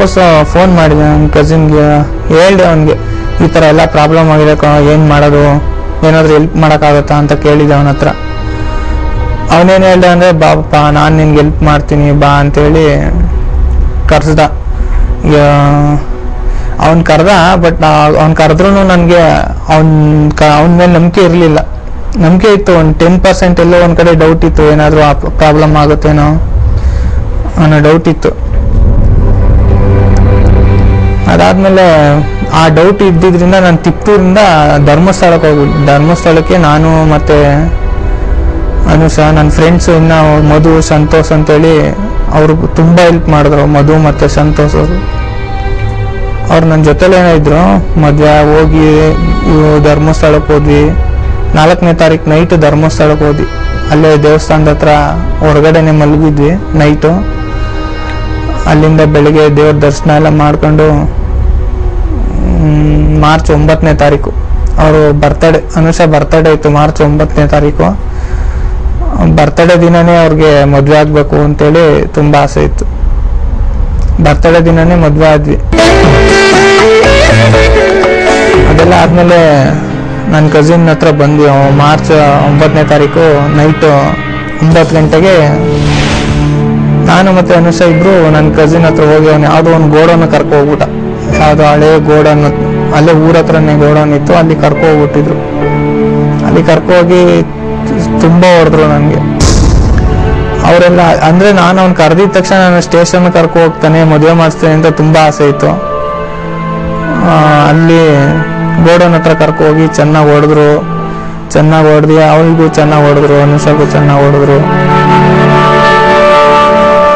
ವಾಪಸ್ ಫೋನ್ ಮಾಡಿದೆ ನನ್ನ ಕಸಿನ್ಗೆ, ಹೇಳ್ದೆ ಅವನಿಗೆ ಈ ಥರ ಎಲ್ಲ ಪ್ರಾಬ್ಲಮ್ ಆಗಿದೆ, ಏನು ಮಾಡೋದು, ಏನಾದರೂ ಹೆಲ್ಪ್ ಮಾಡೋಕ್ಕಾಗತ್ತಾ ಅಂತ ಕೇಳಿದೆ ಅವನ ಹತ್ರ. ಅವನೇನು ಹೇಳ್ದೆ ಅಂದರೆ, ಬಾಪಾ ನಾನು ನಿನ್ಗೆ ಹೆಲ್ಪ್ ಮಾಡ್ತೀನಿ ಬಾ ಅಂತೇಳಿ ಕರೆಸ್ದ. ಅವ್ನು ಕರೆದ, ಬಟ್ ಅವ್ನು ಕರೆದ್ರೂ ನನಗೆ ಅವನ ಮೇಲೆ ನಂಬಿಕೆ ಇರಲಿಲ್ಲ. ನಂಬಿಕೆ ಇತ್ತು, ಒಂದು 10% ಎಲ್ಲೋ ಒಂದು ಕಡೆ ಡೌಟ್ ಇತ್ತು, ಏನಾದರೂ ಪ್ರಾಬ್ಲಮ್ ಆಗುತ್ತೇನೋ ಅನ್ನೋ ಡೌಟ್ ಇತ್ತು. ಅದಾದಮೇಲೆ ಆ ಡೌಟ್ ಇದ್ದಿದ್ದರಿಂದ ನಾನು ತಿಪ್ಪೂರಿಂದ ಧರ್ಮಸ್ಥಳಕ್ಕೆ ಹೋಗಿದ್ದೆ. ಧರ್ಮಸ್ಥಳಕ್ಕೆ ನಾನು ಮತ್ತು ಅನುಷ, ನನ್ನ ಫ್ರೆಂಡ್ಸು, ಇನ್ನು ಮಧು, ಸಂತೋಷ್ ಅಂತೇಳಿ ಅವರು ತುಂಬ ಹೆಲ್ಪ್ ಮಾಡಿದ್ರು. ಮಧು ಮತ್ತು ಸಂತೋಷ್ ಅವ್ರು ನನ್ನ ಜೊತೆಲೇನೋ ಇದ್ರು. ಮದುವೆ ಹೋಗಿ ಧರ್ಮಸ್ಥಳಕ್ಕೆ ಹೋದ್ವಿ. 4ನೇ ತಾರೀಕು ನೈಟು ಧರ್ಮಸ್ಥಳಕ್ಕೆ ಹೋದ್ವಿ. ಅಲ್ಲೇ ದೇವಸ್ಥಾನದ ಹತ್ರ ಹೊರಗಡೆನೆ ಮಲಗಿದ್ವಿ ನೈಟು. ಅಲ್ಲಿಂದ ಬೆಳಿಗ್ಗೆ ದೇವ್ರ ದರ್ಶನ ಎಲ್ಲ ಮಾಡ್ಕೊಂಡು ಮಾರ್ಚ್ 9ನೇ ತಾರೀಕು ಅವರು ಬರ್ತಡೇ, ಅನುಷ ಬರ್ತಡೇ ಇತ್ತು ಮಾರ್ಚ್ 9ನೇ ತಾರೀಕು. ಬರ್ತಡೇ ದಿನನೇ ಅವ್ರಿಗೆ ಮದುವೆ ಆಗಬೇಕು ಅಂತೇಳಿ ತುಂಬ ಆಸೆ ಇತ್ತು. ಬರ್ತಡೇ ದಿನನೇ ಮದುವೆ ಆದ್ವಿ. ಅದೆಲ್ಲ ಆದಮೇಲೆ ನನ್ನ ಕಸಿನ್ ಹತ್ರ ಬಂದ್ವಿ. ಮಾರ್ಚ್ 9ನೇ ತಾರೀಕು ನೈಟು 9 ಗಂಟೆಗೆ ನಾನು ಮತ್ತು ಅನುಷ ಇಬ್ಬರು ನನ್ನ ಕಸಿನ್ ಹತ್ರ ಹೋಗಿ ಅವನು ಯಾವುದೋ ಒಂದು ಗೋಡನ್ನು ಕರ್ಕೊ ಹೋಗ್ಬಿಟ್ಟ. ಯಾವುದೋ ಹಳೆ ಗೋಡನ್ನು, ಅಲ್ಲೇ ಊರ ಹತ್ರನೇ ಗೋಡನ್ ಇತ್ತು, ಅಲ್ಲಿ ಕರ್ಕೊ ಹೋಗ್ಬಿಟ್ಟಿದ್ರು. ಅಲ್ಲಿ ಕರ್ಕೊ ಹೋಗಿ ತುಂಬ ಹೊಡೆದ್ರು ನನಗೆ ಅವರೆಲ್ಲ. ಅಂದರೆ ನಾನು ಅವ್ನು ಕರೆದಿದ ತಕ್ಷಣ ನಾನು ಸ್ಟೇಷನ್ ಕರ್ಕೊ ಹೋಗ್ತಾನೆ, ಮದುವೆ ಮಾಡಿಸ್ತೇನೆ ಅಂತ ತುಂಬ ಆಸೆ ಇತ್ತು. ಅಲ್ಲಿ ಗೋಡನ್ ಹತ್ರ ಕರ್ಕೊ ಹೋಗಿ ಚೆನ್ನಾಗಿ ಹೊಡೆದ್ರು. ಅವಳಿಗೂ ಚೆನ್ನಾಗಿ ಹೊಡೆದ್ರು, ಅನುಷಗೂ ಚೆನ್ನಾಗಿ ಹೊಡೆದ್ರು.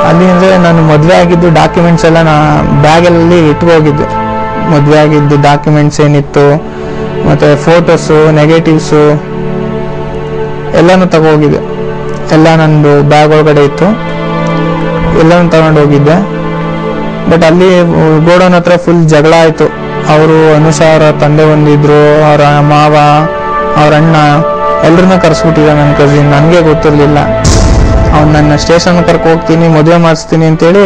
ಅಲ್ಲಿ ಅಂದರೆ ನಾನು ಮದುವೆ ಆಗಿದ್ದು ಡಾಕ್ಯುಮೆಂಟ್ಸ್ ಎಲ್ಲ ಬ್ಯಾಗಲ್ಲಿ ಇಟ್ಕೋಗಿದ್ದೆ. ಮದುವೆ ಆಗಿದ್ದು ಡಾಕ್ಯುಮೆಂಟ್ಸ್ ಏನಿತ್ತು, ಮತ್ತು ಫೋಟೋಸು, ನೆಗೆಟಿವ್ಸು ಎಲ್ಲನೂ ತಗೋಗಿದ್ದೆ. ಎಲ್ಲ ನಂದು ಬ್ಯಾಗ್ ಒಳಗಡೆ ಇತ್ತು, ಎಲ್ಲನೂ ತಗೊಂಡು ಹೋಗಿದ್ದೆ. ಬಟ್ ಅಲ್ಲಿ ಗೋಡನ್ ಹತ್ರ ಫುಲ್ ಜಗಳ ಆಯಿತು. ಅವರು ಅನುಷ ಅವರ ತಂದೆ ಬಂದಿದ್ರು, ಅವರ ಮಾವ, ಅವ್ರ ಅಣ್ಣ ಎಲ್ಲರನ್ನೂ ಕರೆಸ್ಬಿಟ್ಟಿದ್ದ ನನ್ನ ಕಸಿನ್. ನನಗೆ ಗೊತ್ತಿರಲಿಲ್ಲ. ಅವ್ನು ನನ್ನ ಸ್ಟೇಷನ್ ಕರ್ಕೊ ಹೋಗ್ತೀನಿ, ಮದುವೆ ಮಾಡಿಸ್ತೀನಿ ಅಂತೇಳಿ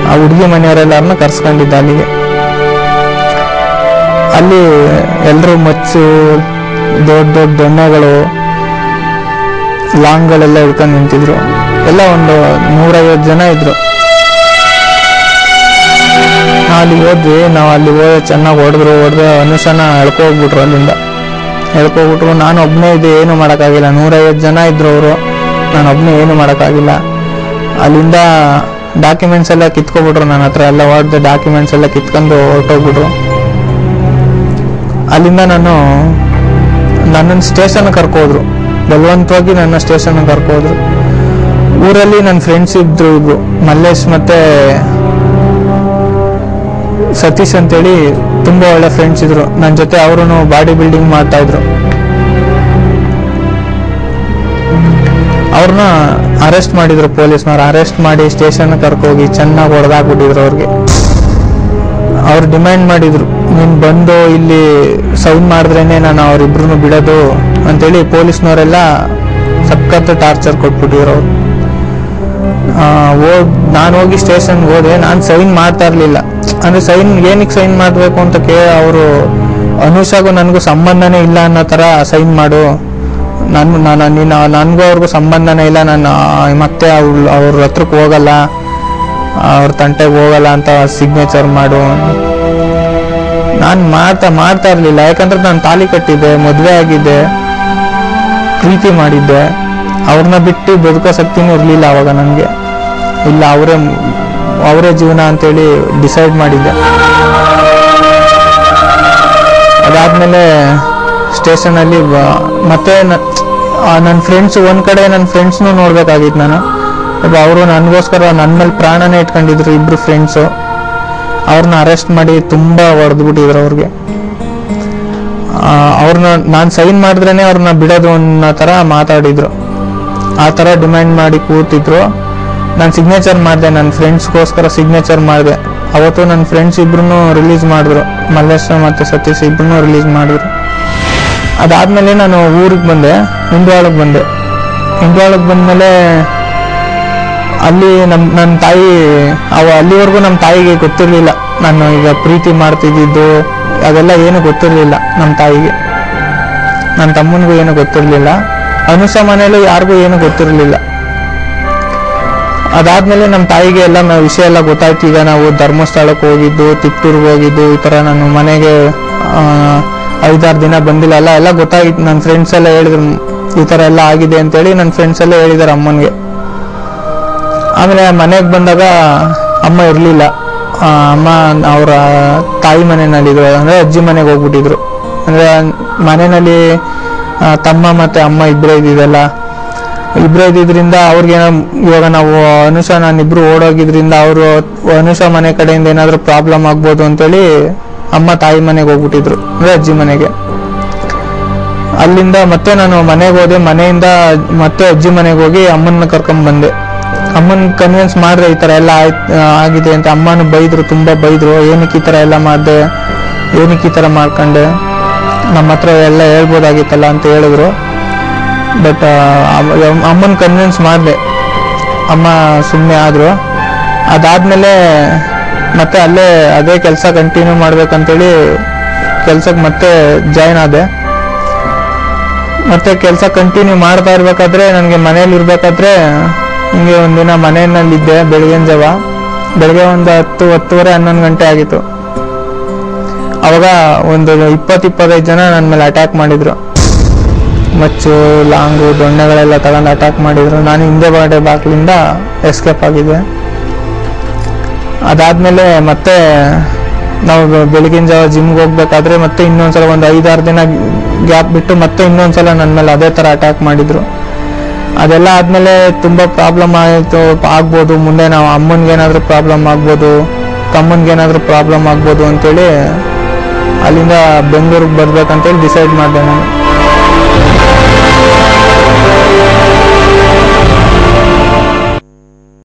ಆ ಹುಡುಗಿ ಮನೆಯವರೆಲ್ಲರನ್ನ ಕರ್ಸ್ಕೊಂಡಿದ್ದ ಅಲ್ಲಿಗೆ. ಅಲ್ಲಿ ಎಲ್ಲರೂ ಮಚ್ಚು, ದೊಡ್ಡ ದೊಡ್ಡ ದೊಣ್ಣೆಗಳು, ಲಾಂಗ್ಗಳೆಲ್ಲ ಹಿಡ್ಕೊಂಡು ನಿಂತಿದ್ರು. ಎಲ್ಲ ಒಂದು 150 ಜನ ಇದ್ರು. ಅಲ್ಲಿ ಹೋದ್ವಿ. ನಾವು ಅಲ್ಲಿ ಹೋಗಿ ಚೆನ್ನಾಗಿ ಹೊಡೆದ್ರೆ ಅನುಷನ ಎಳ್ಕೊಗ್ಬಿಟ್ರು. ಅಲ್ಲಿಂದ ಎಳ್ಕೊಗ್ಬಿಟ್ರು. ನಾನು ಒಬ್ಬನೇ ಇದ್ದೆ, ಏನು ಮಾಡೋಕ್ಕಾಗಿಲ್ಲ. 150 ಜನ ಇದ್ರು ಅವರು, ನಾನು ಒಬ್ಬನೇ ಏನು ಮಾಡೋಕ್ಕಾಗಿಲ್ಲ. ಅಲ್ಲಿಂದ ಡಾಕ್ಯುಮೆಂಟ್ಸ್ ಎಲ್ಲ ಕಿತ್ಕೊಬಿಟ್ರು. ನನ್ನ ಹತ್ರ ಎಲ್ಲ ಹೊಡೆದ ಡಾಕ್ಯುಮೆಂಟ್ಸ್ ಎಲ್ಲ ಕಿತ್ಕೊಂಡು ಹೊರಟೋಗ್ಬಿಟ್ರು. ಅಲ್ಲಿಂದ ನನ್ನನ್ನು ಸ್ಟೇಷನ್ ಕರ್ಕೋದ್ರು. ಬಲವಂತವಾಗಿ ನನ್ನ ಸ್ಟೇಷನ್ ಕರ್ಕೋದ್ರು. ಊರಲ್ಲಿ ನನ್ನ ಫ್ರೆಂಡ್ಸ್ ಇದ್ರು, ಮಲ್ಲೇಶ್ ಮತ್ತೆ ಸತೀಶ್ ಅಂತೇಳಿ ತುಂಬ ಒಳ್ಳೆ ಫ್ರೆಂಡ್ಸ್ ಇದ್ರು ನನ್ನ ಜೊತೆ. ಅವರು ಬಾಡಿ ಬಿಲ್ಡಿಂಗ್ ಮಾಡ್ತಾ ಇದ್ರು. ಅವ್ರನ್ನ ಅರೆಸ್ಟ್ ಮಾಡಿದ್ರು ಪೊಲೀಸ್ನವ್ರು. ಅರೆಸ್ಟ್ ಮಾಡಿ ಸ್ಟೇಷನ್ ಕರ್ಕೋಗಿ ಚೆನ್ನಾಗಿ ಹೊಡೆದಾಕ್ಬಿಟ್ಟಿದ್ರು ಅವ್ರಿಗೆ. ಅವ್ರು ಡಿಮ್ಯಾಂಡ್ ಮಾಡಿದ್ರು, ನೀನು ಬಂದು ಇಲ್ಲಿ ಸೌಂಡ್ ಮಾಡಿದ್ರೇನೆ ನಾನು ಅವರಿಬ್ರು ಬಿಡೋದು ಅಂತೇಳಿ ಪೊಲೀಸ್ನವರೆಲ್ಲ ಸಖತ್ ಟಾರ್ಚರ್ ಕೊಟ್ಬಿಟ್ಟಿದ್ರು ಅವ್ರು. ನಾನು ಹೋಗಿ ಸ್ಟೇಷನ್ಗೆ ಹೋದೆ. ನಾನು ಸೈನ್ ಮಾಡ್ತಾ ಇರಲಿಲ್ಲ. ಅಂದರೆ ಏನಕ್ಕೆ ಸೈನ್ ಮಾಡಬೇಕು ಅಂತ ಅವರು ಅನುಷಾಗೂ ನನಗೂ ಸಂಬಂಧನೇ ಇಲ್ಲ ಅನ್ನೋ ಥರ ಸೈನ್ ಮಾಡು, ನನಗೂ ಅವ್ರಿಗೂ ಸಂಬಂಧನೇ ಇಲ್ಲ, ನಾನು ಮತ್ತೆ ಅವ್ರ ಹತ್ರಕ್ಕೆ ಹೋಗಲ್ಲ, ಅವ್ರ ತಂಟೆಗೆ ಹೋಗಲ್ಲ ಅಂತ ಸಿಗ್ನೇಚರ್ ಮಾಡು. ನಾನು ಮಾಡ್ತಾ ಇರಲಿಲ್ಲ. ಯಾಕಂದ್ರೆ ನಾನು ತಾಲಿ ಕಟ್ಟಿದ್ದೆ, ಮದುವೆ ಆಗಿದ್ದೆ, ಪ್ರೀತಿ ಮಾಡಿದ್ದೆ. ಅವ್ರನ್ನ ಬಿಟ್ಟು ಬದುಕೋ ಶಕ್ತಿನೂ ಇರಲಿಲ್ಲ ಅವಾಗ ನನಗೆ. ಇಲ್ಲ, ಅವರೇ ಜೀವನ ಅಂತೇಳಿ ಡಿಸೈಡ್ ಮಾಡಿದ್ದೆ. ಅದಾದ್ಮೇಲೆ ಸ್ಟೇಷನಲ್ಲಿ ಮತ್ತೆ ನನ್ನ ಫ್ರೆಂಡ್ಸ್, ಒಂದ್ ಕಡೆ ನನ್ನ ಫ್ರೆಂಡ್ಸ್ನು ನೋಡ್ಬೇಕಾಗಿತ್ತು ನಾನು. ಅವರು ನನಗೋಸ್ಕರ ನನ್ನ ಮೇಲೆ ಪ್ರಾಣನೇ ಇಟ್ಕೊಂಡಿದ್ರು. ಇಬ್ರು ಫ್ರೆಂಡ್ಸು ಅವ್ರನ್ನ ಅರೆಸ್ಟ್ ಮಾಡಿ ತುಂಬ ಹೊಡೆದ್ಬಿಟ್ಟಿದ್ರು ಅವ್ರಿಗೆ. ಅವ್ರನ್ನ ನಾನು ಸೈನ್ ಮಾಡಿದ್ರೇನೆ ಅವ್ರನ್ನ ಬಿಡೋದು ಅನ್ನೋ ಥರ ಮಾತಾಡಿದ್ರು. ಆ ಥರ ಡಿಮ್ಯಾಂಡ್ ಮಾಡಿ ಕೂತಿದ್ರು. ನಾನು ಸಿಗ್ನೇಚರ್ ಮಾಡಿದೆ, ನನ್ನ ಫ್ರೆಂಡ್ಸ್ಗೋಸ್ಕರ ಸಿಗ್ನೇಚರ್ ಮಾಡಿದೆ. ಅವತ್ತು ನನ್ನ ಫ್ರೆಂಡ್ಸ್ ಇಬ್ರು ರಿಲೀಸ್ ಮಾಡಿದ್ರು, ಮಲ್ಲೇಶ್ ಮತ್ತು ಸತೀಶ್ ಇಬ್ರು ರಿಲೀಸ್ ಮಾಡಿದ್ರು. ಅದಾದಮೇಲೆ ನಾನು ಊರಿಗೆ ಬಂದೆ, ಇಂಡ್ವಾಳಕ್ಕೆ ಬಂದೆ. ಇಂಡ್ವಾಳಕ್ಕೆ ಬಂದಮೇಲೆ ಅಲ್ಲಿ ನನ್ನ ತಾಯಿ ಅಲ್ಲಿವರೆಗೂ ನಮ್ಮ ತಾಯಿಗೆ ಗೊತ್ತಿರಲಿಲ್ಲ ನಾನು ಈಗ ಪ್ರೀತಿ ಮಾಡ್ತಿದ್ದಿದ್ದು ಅದೆಲ್ಲ ಏನು ಗೊತ್ತಿರಲಿಲ್ಲ ನಮ್ಮ ತಾಯಿಗೆ. ನನ್ನ ತಮ್ಮನಿಗೂ ಏನು ಗೊತ್ತಿರಲಿಲ್ಲ, ಅನುಷಾ ಮನೇಲೂ ಯಾರಿಗೂ ಏನು ಗೊತ್ತಿರಲಿಲ್ಲ. ಅದಾದ್ಮೇಲೆ ನಮ್ಮ ತಾಯಿಗೆ ಎಲ್ಲ ವಿಷಯ ಎಲ್ಲ ಗೊತ್ತಾಯ್ತು. ಈಗ ನಾವು ಧರ್ಮಸ್ಥಳಕ್ಕೆ ಹೋಗಿದ್ದು, ತಿಪ್ಟೂರ್ಗೆ ಹೋಗಿದ್ದು, ಈ ಥರ ನಾನು ಮನೆಗೆ 5-6 ದಿನ ಬಂದಿಲ್ಲ ಎಲ್ಲ ಗೊತ್ತಾಗಿತ್ತು. ನನ್ನ ಫ್ರೆಂಡ್ಸ್ ಎಲ್ಲ ಹೇಳಿದ್ರು ಈ ಥರ ಎಲ್ಲ ಆಗಿದೆ ಅಂತೇಳಿ ನನ್ನ ಫ್ರೆಂಡ್ಸ್ ಎಲ್ಲ ಹೇಳಿದ್ದಾರೆ ಅಮ್ಮನಿಗೆ. ಆಮೇಲೆ ಮನೆಗೆ ಬಂದಾಗ ಅಮ್ಮ ಇರಲಿಲ್ಲ. ಅಮ್ಮ ಅವರ ತಾಯಿ ಮನೆಯಲ್ಲಿದ್ರು, ಅಂದರೆ ಅಜ್ಜಿ ಮನೆಗೆ ಹೋಗ್ಬಿಟ್ಟಿದ್ರು. ಅಂದರೆ ಮನೆಯಲ್ಲಿ ತಮ್ಮ ಮತ್ತು ಅಮ್ಮ ಇಬ್ಬರೇ ಇದ್ದಿದ್ರಿಂದ ಅವ್ರಿಗೆ ಇವಾಗ ನಾವು ಅನುಷಾ ನಾನಿಬ್ರು ಓಡೋಗಿದ್ರಿಂದ ಅವರು ಅನುಷಾ ಮನೆ ಕಡೆಯಿಂದ ಏನಾದರೂ ಪ್ರಾಬ್ಲಮ್ ಆಗ್ಬೋದು ಅಂತೇಳಿ ಅಮ್ಮ ತಾಯಿ ಮನೆಗೆ ಹೋಗ್ಬಿಟ್ಟಿದ್ರು, ಅಂದರೆ ಅಜ್ಜಿ ಮನೆಗೆ. ಅಲ್ಲಿಂದ ಮತ್ತೆ ನಾನು ಮನೆಗೆ ಹೋದೆ. ಮನೆಯಿಂದ ಮತ್ತೆ ಅಜ್ಜಿ ಮನೆಗೆ ಹೋಗಿ ಅಮ್ಮನ ಕರ್ಕೊಂಡ್ ಬಂದೆ. ಅಮ್ಮನ ಕನ್ವಿನ್ಸ್ ಮಾಡಿದೆ ಈ ಥರ ಎಲ್ಲ ಆಗಿದೆ ಅಂತ. ಅಮ್ಮನ ಬೈದ್ರು, ತುಂಬ ಬೈದ್ರು. ಏನಕ್ಕೆ ಈ ಥರ ಎಲ್ಲ ಮಾಡಿದೆ, ಏನಕ್ಕೆ ಈ ಥರ ಮಾಡ್ಕೊಂಡೆ, ನಮ್ಮ ಹತ್ರ ಎಲ್ಲ ಹೇಳ್ಬೋದಾಗಿತ್ತಲ್ಲ ಅಂತ ಹೇಳಿದ್ರು. ಬಟ್ ಅಮ್ಮನ ಕನ್ವಿನ್ಸ್ ಮಾಡಿದೆ, ಅಮ್ಮ ಸುಮ್ಮನೆ ಆದರು. ಅದಾದಮೇಲೆ ಮತ್ತೆ ಅದೇ ಕೆಲಸ ಕಂಟಿನ್ಯೂ ಮಾಡ್ಬೇಕಂತೇಳಿ ಕೆಲ್ಸಕ್ಕೆ ಮತ್ತೆ ಜಾಯ್ನ್ ಆದೆ. ಮತ್ತೆ ಕೆಲಸ ಕಂಟಿನ್ಯೂ ಮಾಡ್ತಾ ಇರ್ಬೇಕಾದ್ರೆ ನನಗೆ ಮನೇಲಿ ಇರ್ಬೇಕಾದ್ರೆ ಹಿಂಗೆ ಒಂದಿನ ಮನೆಯಲ್ಲಿದ್ದೆ. ಬೆಳಗ್ಗೆ ಒಂದು 10-10:30 11 ಗಂಟೆ ಆಗಿತ್ತು. ಅವಾಗ ಒಂದು 20-25 ಜನ ನನ್ನ ಮೇಲೆ ಅಟ್ಯಾಕ್ ಮಾಡಿದ್ರು. ಮಚ್ಚು, ಲಾಂಗು, ದೊಣ್ಣೆಗಳೆಲ್ಲ ತಗೊಂಡು ಅಟ್ಯಾಕ್ ಮಾಡಿದ್ರು. ನಾನು ಹಿಂದೆ ಬಾಗಿಲಿಂದ ಎಸ್ಕೇಪ್ ಆಗಿದ್ದೆ. ಅದಾದ್ಮೇಲೆ ಮತ್ತೆ ನಾವು ಬೆಳಗಿನ ಜಾವ ಜಿಮ್ಗೆ ಹೋಗ್ಬೇಕಾದ್ರೆ ಮತ್ತೆ ಇನ್ನೊಂದ್ಸಲ ಒಂದು 5-6 ದಿನ ಗ್ಯಾಪ್ ಬಿಟ್ಟು ಮತ್ತೆ ಇನ್ನೊಂದ್ಸಲ ನನ್ನ ಮೇಲೆ ಅದೇ ಥರ ಅಟ್ಯಾಕ್ ಮಾಡಿದ್ರು. ಅದೆಲ್ಲ ಆದಮೇಲೆ ತುಂಬ ಪ್ರಾಬ್ಲಮ್ ಆಗ್ಬೋದು, ಮುಂದೆ ನಾವು ಅಮ್ಮನಿಗೇನಾದರೂ ಪ್ರಾಬ್ಲಮ್ ಆಗ್ಬೋದು, ತಮ್ಮನಿಗೇನಾದರೂ ಪ್ರಾಬ್ಲಮ್ ಆಗ್ಬೋದು ಅಂತೇಳಿ ಅಲ್ಲಿಂದ ಬೆಂಗಳೂರಿಗೆ ಬರ್ಬೇಕಂತೇಳಿ ಡಿಸೈಡ್ ಮಾಡಿದೆ ನಾನು.